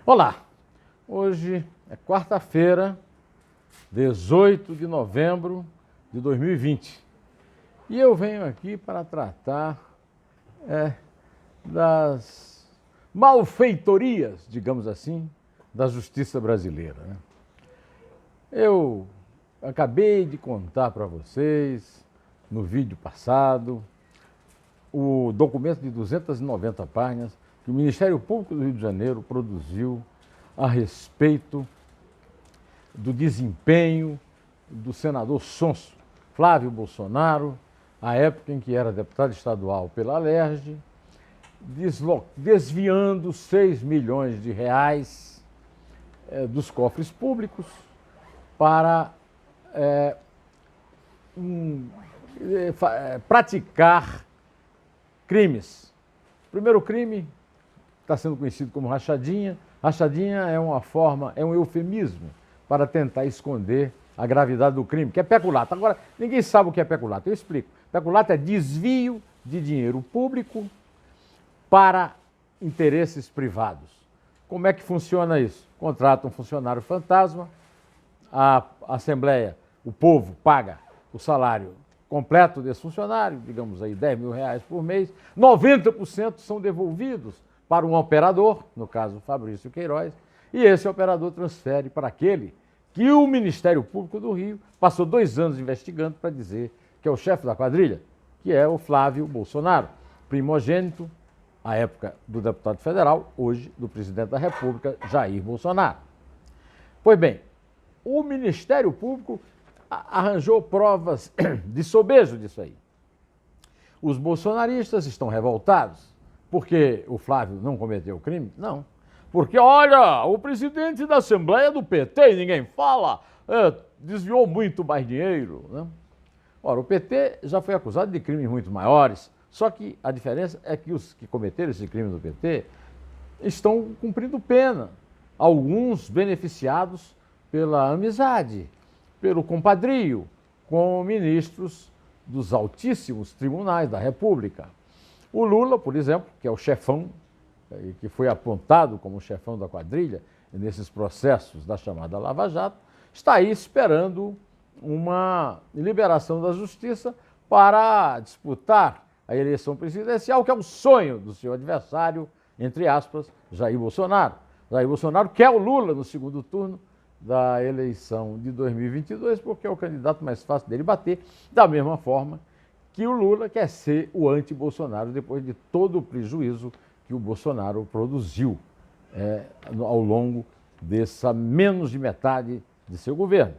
Olá, hoje é quarta-feira, 18 de novembro de 2020 e eu venho aqui para tratar das malfeitorias, digamos assim, da justiça brasileira, né? Eu acabei de contar para vocês, no vídeo passado, o documento de 290 páginas que o Ministério Público do Rio de Janeiro produziu a respeito do desempenho do senador sonso Flávio Bolsonaro, à época em que era deputado estadual pela Alerj, desviando 6 milhões de reais dos cofres públicos para praticar crimes. O primeiro crime está sendo conhecido como rachadinha. Rachadinha é uma forma, é um eufemismo para tentar esconder a gravidade do crime, que é peculato. Agora, ninguém sabe o que é peculato, eu explico. Peculato é desvio de dinheiro público para interesses privados. Como é que funciona isso? Contrata um funcionário fantasma, a Assembleia, o povo paga o salário completo desse funcionário, digamos aí 10 mil reais por mês, 90% são devolvidos para um operador, no caso Fabrício Queiroz, e esse operador transfere para aquele que o Ministério Público do Rio passou 2 anos investigando para dizer que é o chefe da quadrilha, que é o Flávio Bolsonaro, primogênito, à época do deputado federal, hoje do presidente da República, Jair Bolsonaro. Pois bem, o Ministério Público arranjou provas de sobejo disso aí. Os bolsonaristas estão revoltados porque o Flávio não cometeu crime? Não. Porque, olha, o presidente da Assembleia do PT, e ninguém fala, desviou muito mais dinheiro, né? Ora, o PT já foi acusado de crimes muito maiores, só que a diferença é que os que cometeram esse crime no PT estão cumprindo pena. Alguns beneficiados pela amizade, pelo compadrio com ministros dos altíssimos tribunais da República. O Lula, por exemplo, que é o chefão, que foi apontado como chefão da quadrilha nesses processos da chamada Lava Jato, está aí esperando uma liberação da justiça para disputar a eleição presidencial, que é o sonho do seu adversário, entre aspas, Jair Bolsonaro. Jair Bolsonaro quer o Lula no segundo turno da eleição de 2022, porque é o candidato mais fácil dele bater, da mesma forma que o Lula quer ser o anti-Bolsonaro depois de todo o prejuízo que o Bolsonaro produziu ao longo dessa menos de metade de seu governo.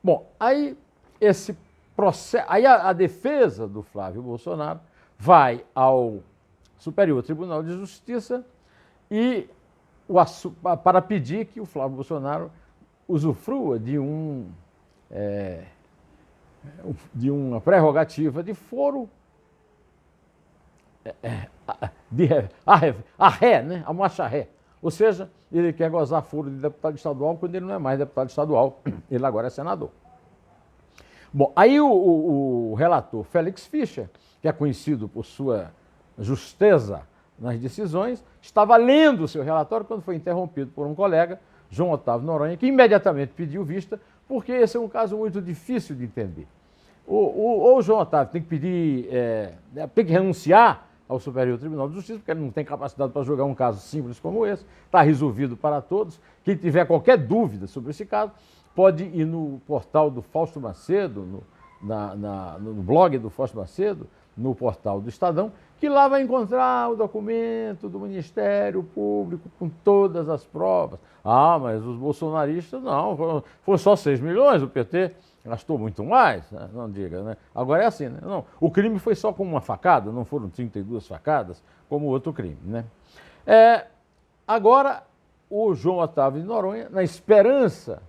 Bom, aí esse processo, aí a defesa do Flávio Bolsonaro vai ao Superior Tribunal de Justiça e para pedir que o Flávio Bolsonaro usufrua de uma prerrogativa de foro a ré, né? A marcha-ré. Ou seja, ele quer gozar foro de deputado estadual quando ele não é mais deputado estadual, ele agora é senador. Bom, aí o relator Félix Fischer, que é conhecido por sua justeza nas decisões, estava lendo o seu relatório quando foi interrompido por um colega, João Otávio Noronha, que imediatamente pediu vista, porque esse é um caso muito difícil de entender. O João Otávio tem que pedir, tem que renunciar ao Superior Tribunal de Justiça, porque ele não tem capacidade para julgar um caso simples como esse, está resolvido para todos. Quem tiver qualquer dúvida sobre esse caso, pode ir no portal do Fausto Macedo, no blog do Fausto Macedo, no portal do Estadão, que lá vai encontrar o documento do Ministério Público com todas as provas. Ah, mas os bolsonaristas não, foram só 6 milhões, o PT gastou muito mais, né? Não diga, né? Agora é assim, né? Não, o crime foi só com uma facada, não foram 32 facadas, como o outro crime, né? Agora, o João Otávio de Noronha, na esperança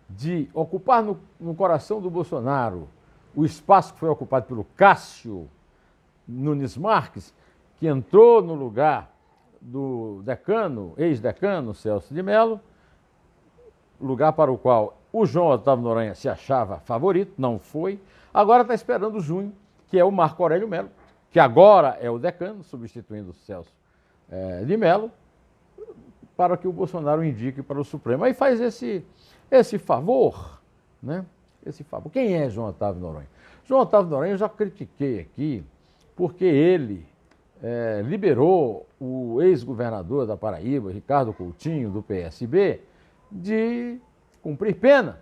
de ocupar no coração do Bolsonaro o espaço que foi ocupado pelo Cássio Nunes Marques, que entrou no lugar do decano, ex-decano Celso de Mello, lugar para o qual o João Otávio Noronha se achava favorito, não foi. Agora está esperando o junho, que é o Marco Aurélio Mello, que agora é o decano, substituindo o Celso de Mello, para que o Bolsonaro indique para o Supremo. Aí faz esse favor, né? Esse favor. Quem é João Otávio Noronha? João Otávio Noronha eu já critiquei aqui, porque ele liberou o ex-governador da Paraíba, Ricardo Coutinho, do PSB, de cumprir pena.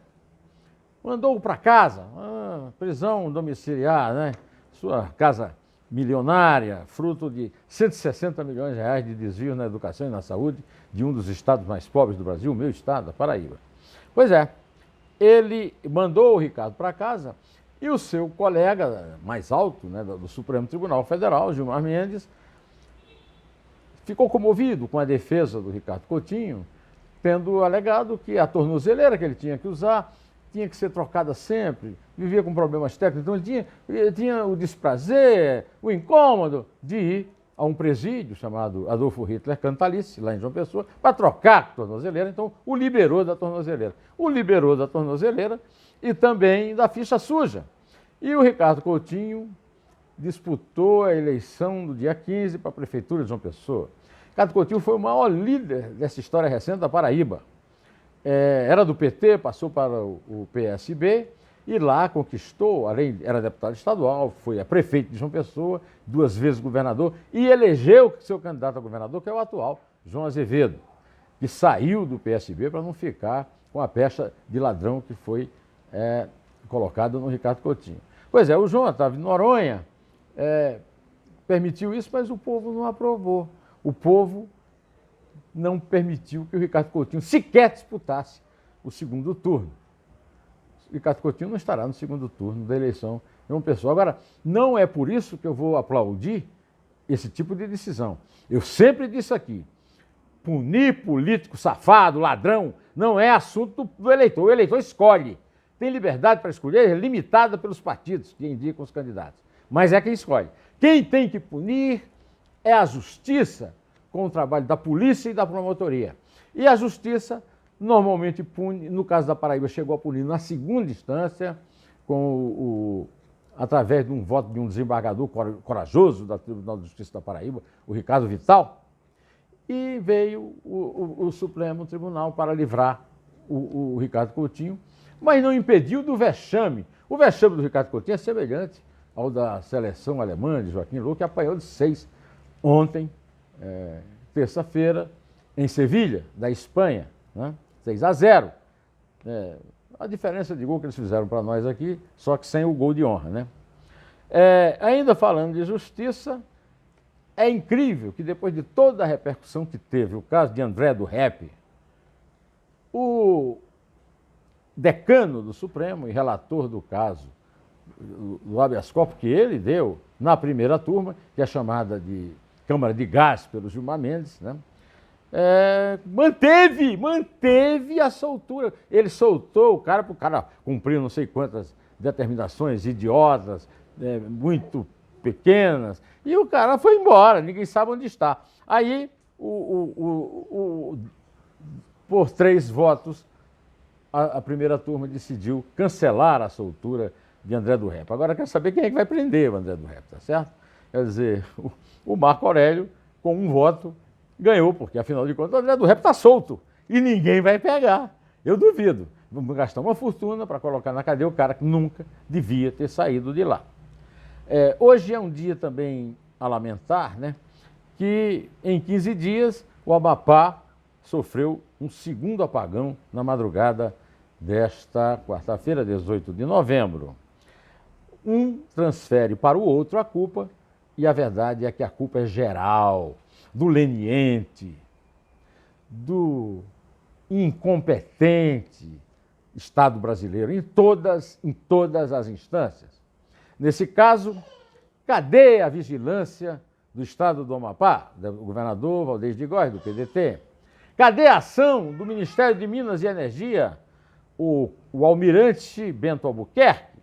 Mandou-o para casa, prisão domiciliar, né? Sua casa milionária, fruto de 160 milhões de reais de desvio na educação e na saúde de um dos estados mais pobres do Brasil, o meu estado, a Paraíba. Pois é, ele mandou o Ricardo para casa e o seu colega mais alto, né, do Supremo Tribunal Federal, Gilmar Mendes, ficou comovido com a defesa do Ricardo Coutinho, tendo alegado que a tornozeleira que ele tinha que usar tinha que ser trocada sempre, vivia com problemas técnicos, então ele tinha o desprazer, o incômodo de ir a um presídio chamado Adolfo Hitler Cantalice, lá em João Pessoa, para trocar a tornozeleira, então o liberou da tornozeleira. O liberou da tornozeleira e também da ficha suja. E o Ricardo Coutinho disputou a eleição do dia 15 para a Prefeitura de João Pessoa. Ricardo Coutinho foi o maior líder dessa história recente da Paraíba. Era do PT, passou para o PSB e lá conquistou, era deputado estadual, foi prefeito de João Pessoa, 2 vezes governador e elegeu seu candidato a governador, que é o atual, João Azevedo, que saiu do PSB para não ficar com a pecha de ladrão que foi colocada no Ricardo Coutinho. Pois é, o João Otávio Noronha permitiu isso, mas o povo não aprovou. O povo não permitiu que o Ricardo Coutinho sequer disputasse o segundo turno. O Ricardo Coutinho não estará no segundo turno da eleição de uma pessoa. Agora, não é por isso que eu vou aplaudir esse tipo de decisão. Eu sempre disse aqui, punir político safado, ladrão, não é assunto do eleitor. O eleitor escolhe. Tem liberdade para escolher, limitada pelos partidos que indicam os candidatos. Mas é quem escolhe. Quem tem que punir é a justiça, com o trabalho da polícia e da promotoria. E a justiça normalmente pune, no caso da Paraíba, chegou a punir na segunda instância, através de um voto de um desembargador corajoso da Tribunal de Justiça da Paraíba, o Ricardo Vital, e veio o Supremo Tribunal para livrar o Ricardo Coutinho, mas não impediu do vexame. O vexame do Ricardo Coutinho é semelhante ao da seleção alemã de Joaquim Löw, que apanhou de 6 ontem, terça-feira, em Sevilha, da Espanha, né? 6-0. A diferença de gol que eles fizeram para nós aqui, só que sem o gol de honra, né? Ainda falando de justiça, é incrível que depois de toda a repercussão que teve o caso de André do Rep, o decano do Supremo e relator do caso, do habeas corpus que ele deu na primeira turma, que é chamada de Câmara de Gás pelo Gilmar Mendes, né? Manteve a soltura. Ele soltou o cara para o cara cumprir não sei quantas determinações idiotas, muito pequenas, e o cara foi embora, ninguém sabe onde está. Aí, por 3 votos, a primeira turma decidiu cancelar a soltura de André do Rep. Agora quer saber quem é que vai prender o André do Rep, tá certo? Quer dizer, o Marco Aurélio, com 1 voto, ganhou, porque afinal de contas o André do Rep está solto e ninguém vai pegar. Eu duvido. Vamos gastar uma fortuna para colocar na cadeia o cara que nunca devia ter saído de lá. Hoje é um dia também a lamentar, né, que em 15 dias o Amapá sofreu um segundo apagão na madrugada desta quarta-feira, 18 de novembro. Um transfere para o outro a culpa, e a verdade é que a culpa é geral, do leniente, do incompetente Estado brasileiro, em todas as instâncias. Nesse caso, cadê a vigilância do Estado do Amapá, do governador Valdez de Góes, do PDT? Cadê a ação do Ministério de Minas e Energia, o almirante Bento Albuquerque?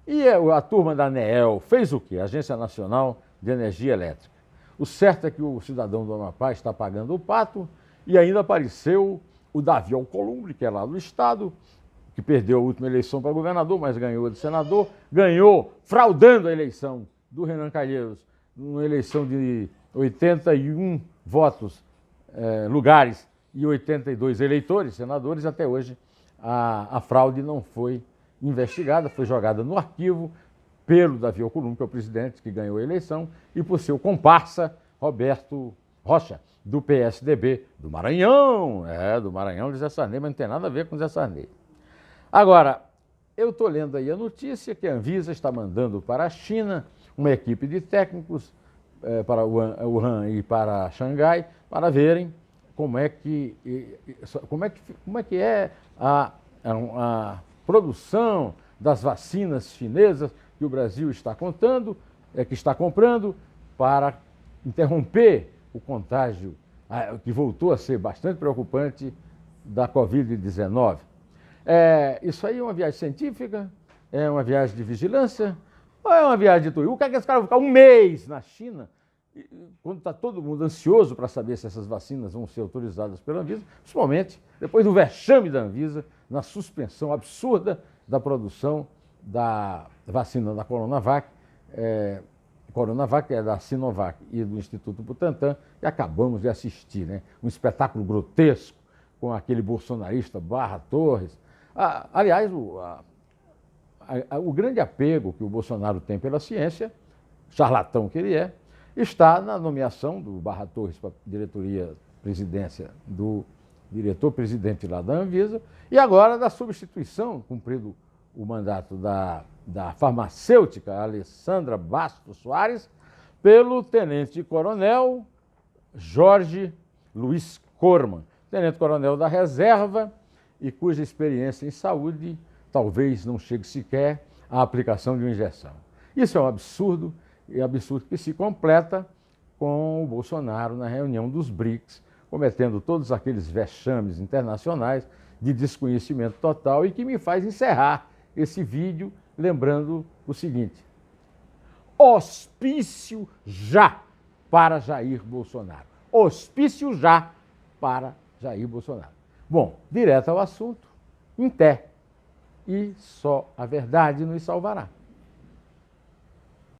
E a turma da ANEEL fez o quê? Agência Nacional de Energia Elétrica. O certo é que o cidadão do Amapá está pagando o pato, e ainda apareceu o Davi Alcolumbre, que é lá do Estado, que perdeu a última eleição para governador, mas ganhou de senador, ganhou fraudando a eleição do Renan Calheiros, uma eleição de 81 votos lugares e 82 eleitores, senadores. Até hoje a fraude não foi investigada, foi jogada no arquivo pelo Davi Alcolumbre, que é o presidente que ganhou a eleição, e por seu comparsa, Roberto Rocha, do PSDB, do Maranhão, do Maranhão de Zé Sarney, mas não tem nada a ver com Zé Sarney. Agora, eu estou lendo aí a notícia que a Anvisa está mandando para a China uma equipe de técnicos para Wuhan e para Xangai para verem como é que é a produção das vacinas chinesas que o Brasil está que está comprando para interromper o contágio, que voltou a ser bastante preocupante, da Covid-19. Isso aí é uma viagem científica? É uma viagem de vigilância? Ou é uma viagem de turismo? O que é que esse cara vai ficar um mês na China, quando está todo mundo ansioso para saber se essas vacinas vão ser autorizadas pela Anvisa, principalmente depois do vexame da Anvisa, na suspensão absurda da produção da vacina da Coronavac, Coronavac é da Sinovac e do Instituto Butantan, e acabamos de assistir, né? Um espetáculo grotesco com aquele bolsonarista Barra Torres. Aliás, o grande apego que o Bolsonaro tem pela ciência, charlatão que ele é, está na nomeação do Barra Torres para a diretoria, presidência do diretor-presidente lá da Anvisa, e agora da substituição, cumprido o mandato da farmacêutica Alessandra Bastos Soares, pelo tenente-coronel Jorge Luiz Corman, tenente-coronel da reserva e cuja experiência em saúde talvez não chegue sequer à aplicação de uma injeção. Isso é um absurdo, e absurdo que se completa com o Bolsonaro na reunião dos BRICS, cometendo todos aqueles vexames internacionais de desconhecimento total, e que me faz encerrar esse vídeo lembrando o seguinte: hospício já para Jair Bolsonaro. Hospício já para Jair Bolsonaro. Bom, direto ao assunto, em té. E só a verdade nos salvará.